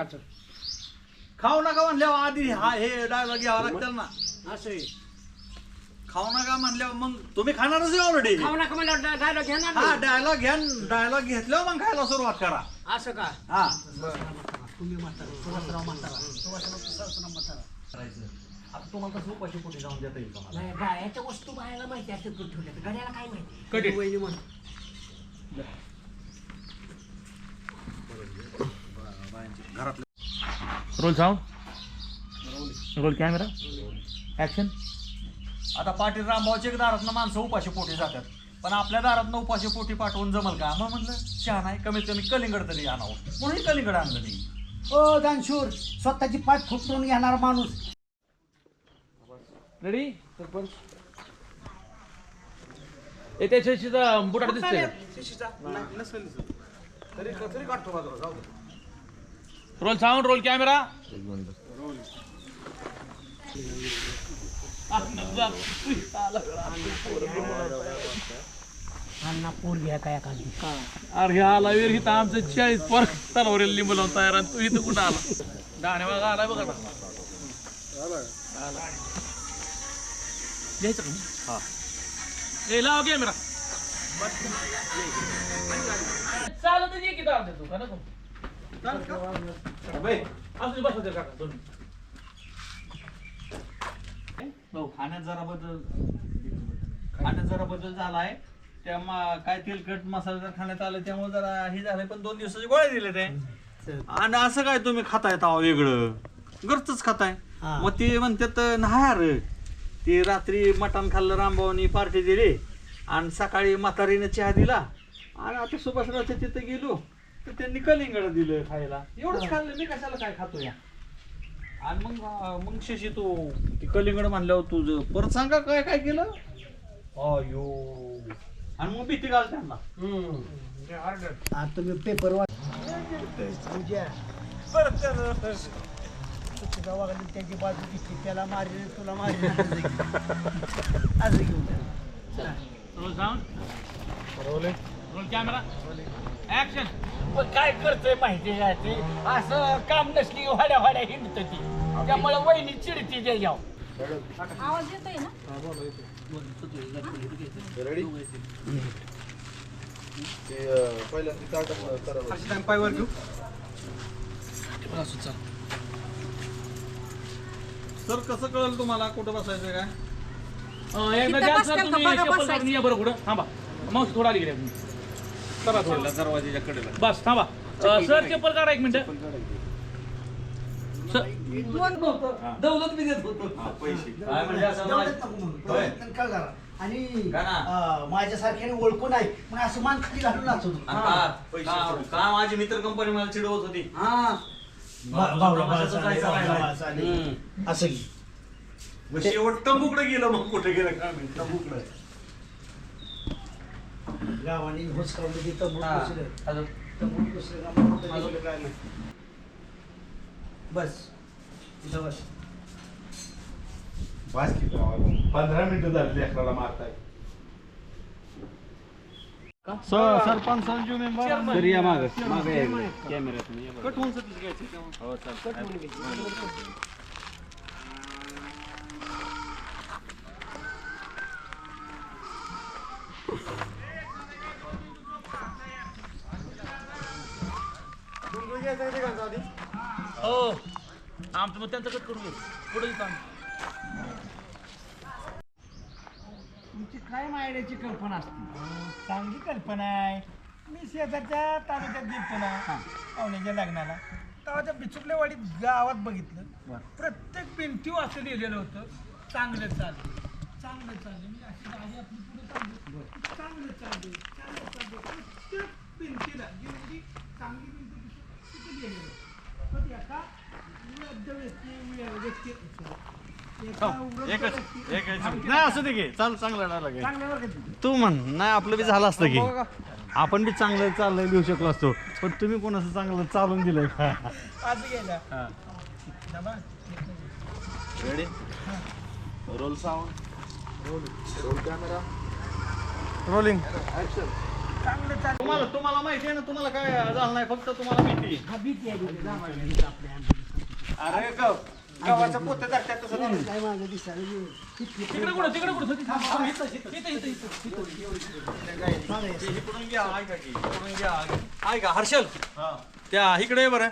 नाटक खाऊ नका म्हणल्यावर आधी हे डायलॉग घ्यावा लागतील ना. असं आहे. खाऊ नका म्हणल्यावर मग तुम्ही खाणारच आहे ऑलरेडी. खाऊ नका म्हणल्यावर डायलॉग घेणार हा नाही. डायलॉग घ्या, डायलॉग घेतल्यावर मग खायला सुरुवात करा. असं का? हा तुम्ही म्हातारा, सुभाषराव म्हातारा, सुभाषराव सहस्रनाम म्हातारा. आता तुम्हाला कसं उपाशी पोटी जाऊन देता येईल तुम्हाला. नाही गाड्याच्या वस्तू बाहेरला माहिती असते तू ठेवल्या गाड्याला काय माहिती. कधी? वहिनी म्हण. घरातले role sound, roll camera, action. आता पाटील रामभाऊच्या दारातनं माणसं उपाशी पोटी जातात, पण आपल्या दारातनं उपाशी पोटी पाठवून जमल का? मग म्हटलं शहा नाही, कमीत कमी कलिंगड तरी आणावं, म्हणून कलिंगड आणलं नाही. ओ दानशूर, स्वतःची पाठ फुटून घेणार माणूस. रेडी सरपंच. त्या शेशीचा बुटाट दिसतोय का? Roll sound, roll camera. अण्णा पोर घ्या काय एखादी. अरे आला वीर इथं आमचं 40 पर तलवारीला लिंबू लावून तयार आणि तू इथं कुठं आला? डाणे बघा आलाय बघा आता. द्यायचं का? हा ए लाव कॅमेरा. चालत ये की दार देतो का नको? अजून बसा काका दोन. खाण्यात जरा बदल झालाय. त्या काय तेलकट मसालेदार खाण्यात आलं त्यामुळे जरा हे झालंय, पण 2 दिवसाचे गोळ्या दिले ते. आणि असं काय तुम्ही खाताय ताव वेगळं घरचंच खाताय? मग ते म्हणतात नाही अरे ते रात्री मटण खाल्लं, रामभाऊनी पार्टी दिली आणि सकाळी म्हातारीने चहा दिला आणि आता सुभाषरावच्या तिथं गेलो तर त्यांनी कलिंगड दिलं खायला. एवढंच खाल्लं, मी कशाला काय खातो या? आणि मग शशी तू ती कलिंगड म्हणल्यावर तुझं परत सांगा काय काय केलं? अयो, आणि मग भीती घाल त्यांना. आता तुम्ही पेपर वाच. त्याची बाजू दिसते, त्याला मारले तुला मारले असं घेऊन. Role sound, roll camera, action. काय करतोय माहिती का ते? असं काम नसली वाड्या वाड्या हिंडत ती, त्यामुळे वहिनी चिडती त्याच्यावर. आवाज येतोय ना? पायवर घेऊ सर. कसं कळलं तुम्हाला कुठं बसायचं काय? एकदा तिथं द्या बसतात सर का? तुम्ही बघा चप्पल बसायचं. काढून या बरं पुढं. थांबा मावशी थोडा आली गेल्या करा थोडं दरवाजाच्या कडेला. बस थांबा. सर चप्पल काढा एक मिनिट. दौलत बी देत होतो पैसे. काय म्हणजे असं होय. आणि का ना? माझ्यासारख्याने ओळखून आहे मग असं मान खाली घालून नाचतो. का माझी मित्र कंपनी मला चिडवत होती. असं की शेवट तंबूकडे गेलं. मग कुठे गेलं का मी? तंबूकडे गावाने हुसकावलं तिथं बस इथं बस. 15 मिनिटं झाली लेकराला मारताय. सरपंच संजू मेंबर तरी या माग कट होऊन सतीश घ्यायचे. हो चालतं. हो आमचं मग त्यांचं कट करून घेऊ पुढे तुमची काय मायड्याची कल्पना असते? चांगली कल्पना आहे. मी शेजारच्या तालुक्यात गेलतो ना पाहुण्याच्या लग्नाला, तेव्हा त्या बिचुकलेवाडीत गावात बघितलं प्रत्येक भिंतीवर असं लिहिलेलं होतं चांगलं चाललं, चांगलं चाललं. मी अशी गाडी आपली पुढे चालली, चांगलं चाललं, चांगलं चाललं. प्रत्येक भिंतीला जेवढी चांगली भिंत दिसते तिथे लिहिलेलं. पण एका व्यक्ती नाही असं दे की चालू चांगलं डायलॉग. तू म्हण नाही आपलं बी झालं असतं की आपण बी चांगलं चाललंय लिहू शकलो असतो, पण तुम्ही कोणाचं चांगलं चालून दिलंय का? असं गेला. Ready. Role sound, roll camera, rolling. Action. चांगलं चाललं. तुम्हाला माहिती आहे ना, तुम्हाला काय झालं नाही, फक्त तुम्हाला भीती. हा भीती आहे भीती. जांभळ्याची आपल्या. अरे गव्हाचं पोतं धरतात तसं नाही. काय माझं दिसायला तिकडे कुठं इकडून घ्या, ऐका की, इकडून घ्या. ऐका हर्षल, त्या इकडे ये बरं.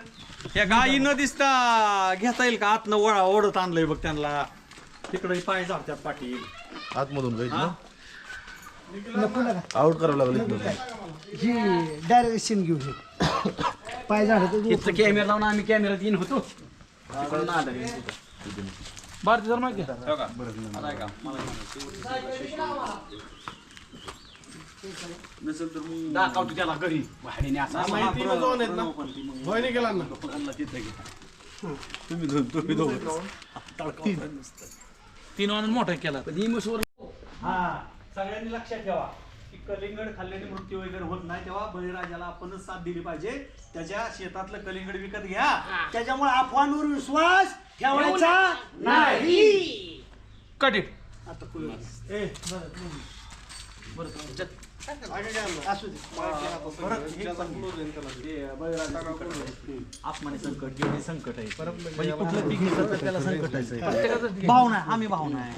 त्या गायी न दिसता घेता येईल का? आतनं ओढत आणलंय बघ त्यांना. तिकडे पाय झाडतात पाठी. आतमधून जायचं ना नको नका. आउट करावं लागलं जी डायरेक्ट सीन घेऊ पाय झाड कॅमेरा लावून आम्ही कॅमेरात येईन होतो भारती जर माहिती हो का? आता ऐका, मला नसेल तर मग दाखवतो त्याला घरी भाडीने असं तुम्ही दोघं. 3 वाजून मोठा केला. हा, सगळ्यांनी लक्षात ठेवा की कलिंगड खाल्ल्याने मृत्यू वगैरे होत नाही. तेव्हा बळीराजाला आपणच साथ दिली पाहिजे. त्याच्या शेतातलं कलिंगड विकत घ्या. त्याच्यामुळे अफवांवर विश्वास ठेवायचा नाही. Cut it. असू दे. आत्माने संकट गेले संकट आहे. म्हणजे कुठलं पीक घेतलं तर त्याला संकटाचं आहे. भावना आहे, आम्ही भावना आहे.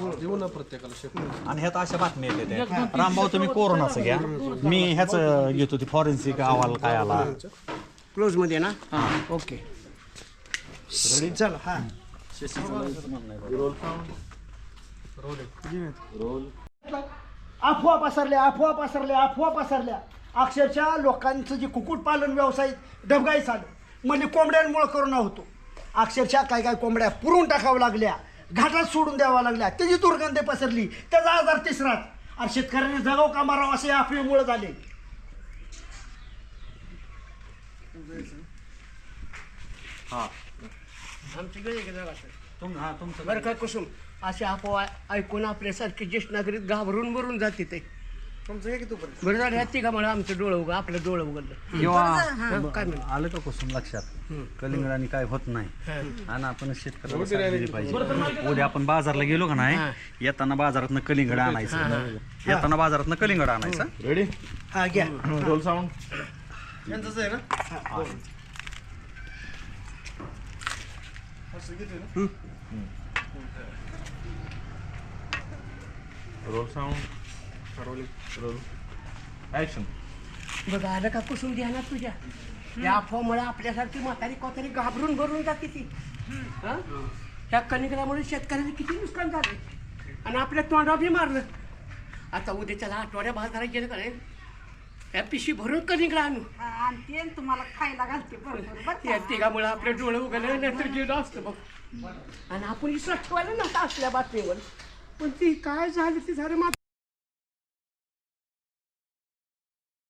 आणि ह्यात अशा बातम्या येते. रामभाऊ तुम्ही कोरोनाचं घ्या, मी ह्याच घेतो ती फॉरेन्सिक अहवाल काय आला. क्लोज मध्ये ना ओके चल हा अफवा पसरल्या अक्षरशः लोकांचं जे कुक्कुटपालन व्यवसाय डबगाईच आलं. म्हणजे कोंबड्यांमुळे करोना होतो. अक्षरशः काय कोंबड्या पुरून टाकाव्या लागल्या, घाटात सोडून द्याव्या लागल्या, त्याची दुर्गंधी पसरली, त्याचा आजार तिसराच. आणि शेतकऱ्यांनी जगाव का मारावं असे अफवेमुळे झाले. तुमचं बरं का कुसुम अशी अफवा ऐकून आपल्यासारखे ज्येष्ठ नागरिक घाबरून मरून जाते ते बरं झालं ह्या तिघामुळे आमचं डोळं उघड आपलं डोळं उघडलं किंवा काय म्हणलं आलं का कुसुम लक्षात, कलिंगडाने काय होत नाही. आणि आपण शेतकऱ्याला साथ दिली पाहिजे. उद्या आपण बाजारला गेलो का नाही, येताना बाजारातनं कलिंगड आणायचं. येताना बाजारातनं कलिंगड आणायचं. रेडी हा घ्या. Role sound role sound roll action. बघा आलं का कुसुम ध्यानात तुझ्या या अफवामुळे आपल्यासारखी म्हातारी कोतारी घाबरून भरून जाते ती. हा त्या कलिंगडामुळे शेतकऱ्याचं किती नुकसान झालं आणि आपल्या तोंडावर बी मारलं. आता उद्याच्याला आठवड्या बाजारात गेलं का नाही या पिशवी भरून कलिंगड आणू. आणते आणि तुम्हाला खायला घालते बरोबर बरं या का? तिघामुळे आपले डोळे उघडले नंतर गेलो असतं बघ. आणि आपण विश्वास ठेवायला नव्हता असल्या बातमीवर पण ती काय झालं ते झालं.